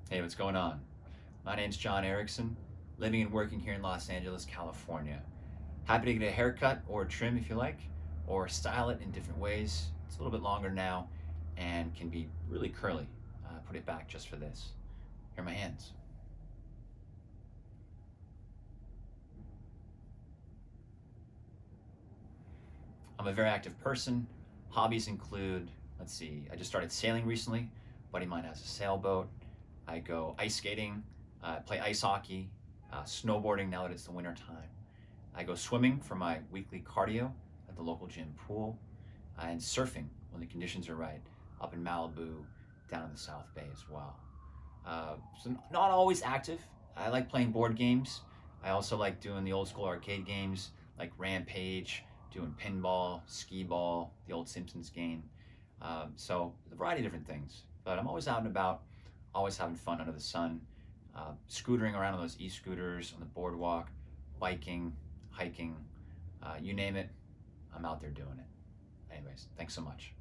Hey, what's going on? My name's John Erickson, living and working here in Los Angeles, California. Happy to get a haircut or a trim if you like, or style it in different ways. It's a little bit longer now and can be really curly. Put it back just for this. Here are my hands. I'm a very active person. Hobbies include, let's see, I just started sailing recently. A buddy of mine has a sailboat. I go ice skating, play ice hockey, snowboarding now that it's the winter time. I go swimming for my weekly cardio at the local gym pool, and surfing when the conditions are right up in Malibu, down in the South Bay as well. So not always active. I like playing board games. I also like doing the old school arcade games like Rampage, doing pinball, skee ball, the old Simpsons game. So a variety of different things. But I'm always out and about, always having fun under the sun, scootering around on those e-scooters on the boardwalk, biking, hiking, you name it, I'm out there doing it. Anyways, thanks so much.